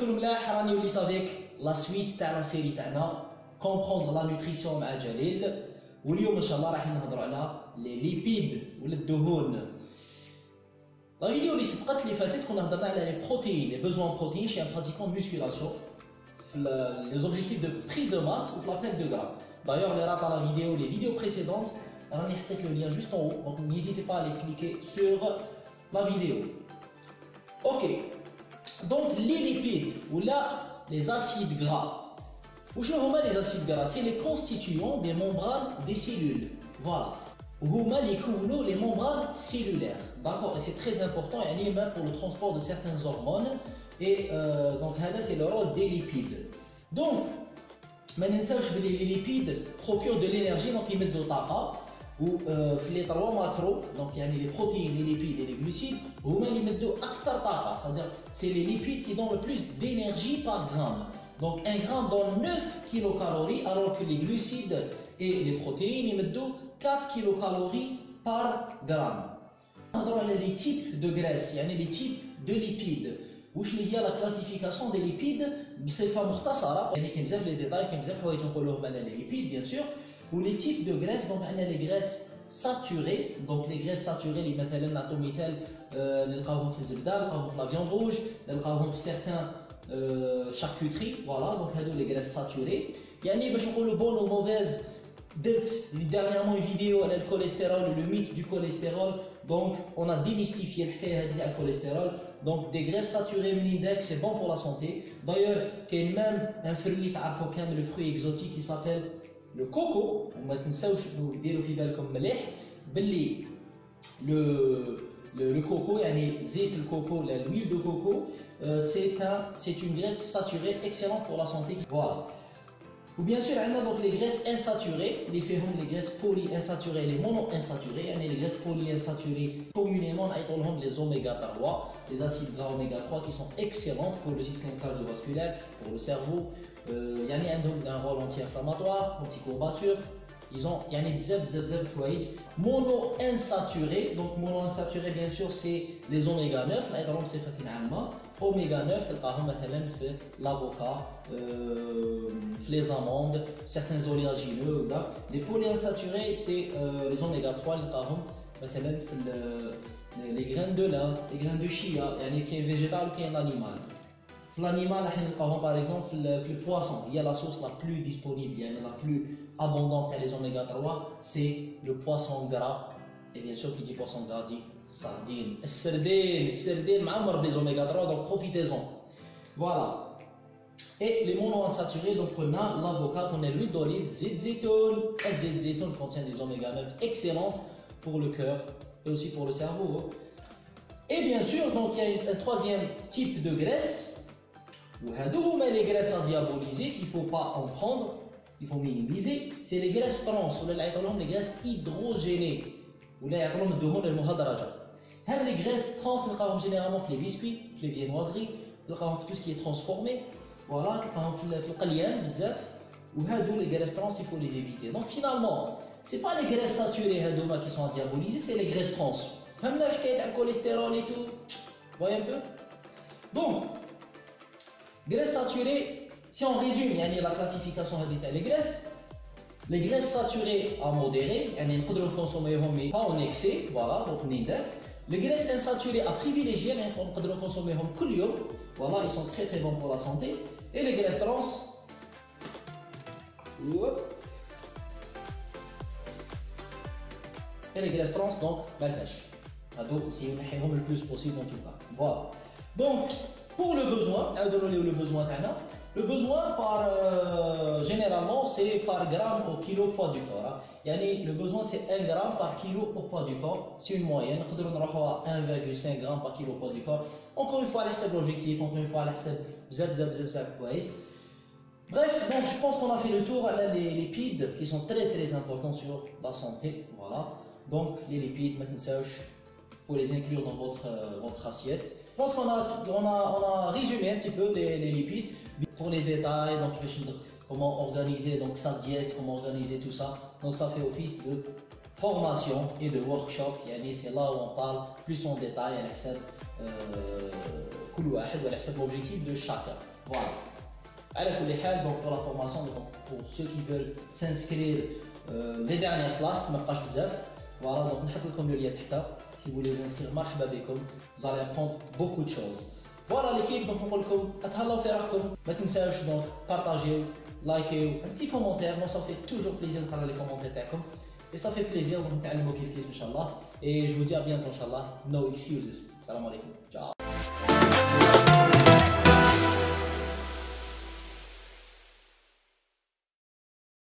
تكونوا ملاح راني وليت avec la suite تاع لا سيري تاعنا comprendre la nutrition مع جليل. واليوم ان شاء الله راح نهضروا على لي ليبيد ولا الدهون. لا فيديو اللي سبقت اللي فاتت كنا هضرنا على لي بروتيين لي بوزوان بروتيين chez un pratiquant musculation les objectifs de prise de masse ou la perte de gras. D'ailleurs les rats à la vidéo les vidéos précédentes راني حطيت le lien juste en haut donc n'hésitez pas à aller cliquer sur la vidéo. OK. Donc les lipides ou là les acides gras. Où je remets les acides gras, c'est les constituants des membranes des cellules. Voilà. Les membranes cellulaires. D'accord. Et c'est très important, même pour le transport de certaines hormones. Et donc, c'est le rôle des lipides. Donc, maintenant, les lipides procurent de l'énergie, donc ils mettent de taqa. Ou les trois macros, donc il y a les protéines, les lipides et les glucides, ou même ils mettent de aktar taqa, c'est-à-dire c'est les lipides qui donnent le plus d'énergie par gramme. Donc 1 gramme donne 9 kilocalories alors que les glucides et les protéines ils mettent 4 kilocalories par gramme. On a les types de graisse, il y a les types de lipides. Où il y a la classification des lipides, c'est pas مختصرة, يعني كاين بزاف les détails, كاين بزاف حوايج نقولوهم على les lipides bien sûr. Ou les types de graisses, donc on a les graisses saturées, donc les graisses saturées, les مثلا نعطو مثال نلقاوهم في الزبدة, نلقاوهم في la viande rouge, نلقاوهم في certains charcuterie, voilà, donc هادو les graisses saturées. يعني باش نقولوا bonne ou mauvaise, درت dernièrement une vidéo على الكوليسترول, le mythe du cholestérol, donc on a démystifié الحكاية هادي تاع الكوليسترول. Donc des graisses saturées منين c'est bon pour la santé. D'ailleurs كاين même un fruit تعرفوا كامل le fruit exotique qui s'appelle le coco. وما تنساوش ديروا في بالكم مليح باللي le coco, زيت الكوكو, l'huile de coco, c'est une graisse saturée excellente pour la santé. Voilà. Ou bien sûr, on a donc les graisses insaturées, les graisses polyinsaturées, les monoinsaturées. Les graisses polyinsaturées, communément, on appelle les oméga 3, les acides gras oméga 3 qui sont excellentes pour le système cardiovasculaire, pour le cerveau. Il y a un rôle anti-inflammatoire, anti-courbature. Ils ont bzaf حوايج monoinsaturés. Donc monoinsaturés bien sûr c'est les oméga 9 نعطيهم صفة عامة. oméga 9 تلقاهم مثلا في l'avocat, في les amandes, certains oléagineux ولا. Les polyinsaturés c'est les oméga 3 نلقاهم مثلا في les graines de lin, les graines de chia, يعني كاين végétal وكاين animal. L'animal, par exemple, le poisson, il y a la source la plus disponible, la plus abondante à les oméga 3, c'est le poisson gras. Et bien sûr, qui dit poisson gras dit sardine. Sardine, معمر des oméga 3, donc profitez-en. Voilà. Et les monoinsaturés, donc on a l'avocat, on a l'huile d'olive, zit zitoun. Et zit zitoun contient des oméga 9 excellentes pour le cœur et aussi pour le cerveau. Et bien sûr, donc il y a un troisième type de graisse. Ou les graisses à diaboliser qu'il ne faut pas en prendre, il faut minimiser, c'est les graisses trans ou les graisses hydrogénées ou les graisses trans, nous généralement les biscuits, les viennoiseries, tout ce qui est transformé, voilà, ou les graisses trans, il faut les éviter. Donc finalement, ce n'est pas les graisses saturées qui sont à diaboliser, c'est les graisses trans. Même le cholestérol et tout, voyez un peu. Donc, graisses saturées, si on résume la classification les graisses saturées à modéré, on peut consommer mais pas en excès, voilà, donc les graisses insaturées à privilégier, on peut consommer tous les jours, voilà, ils sont très bons pour la santé. Et les graisses trans, donc, la cache. Si on le plus possible en tout cas. Voilà. Donc, pour le besoin, le besoin par généralement c'est par gramme au kilo poids du corps. Le besoin c'est 1 gramme par kilo au poids du corps, c'est une moyenne. On peut à 1,5 gramme par kilo poids du corps. Encore une fois, c'est l'objectif, encore une fois, c'est bref, donc je pense qu'on a fait le tour à les lipides qui sont très importants sur la santé. Voilà. Donc les lipides, maintenant, il faut les inclure dans votre assiette. Je pense qu'on a résumé un petit peu les lipides. Pour les détails, donc comment organiser donc sa diète, comment organiser tout ça. Donc ça fait office de formation et de workshop. C'est là où on parle plus en détail à l'objectif de chacun. Voilà. Donc pour la formation, pour ceux qui veulent s'inscrire les dernières places, voilà, donc نحط le lien si vous voulez vous inscrire, vous allez apprendre beaucoup de choses. Voilà l'équipe, donc on donc partagez, likez, un petit commentaire, moi ça fait toujours plaisir de parler les commentaires et ça fait plaisir de vous apprendre Inch'Allah. Et je vous dis à bientôt Inch'Allah. No excuses. Salam alaikum. Ciao.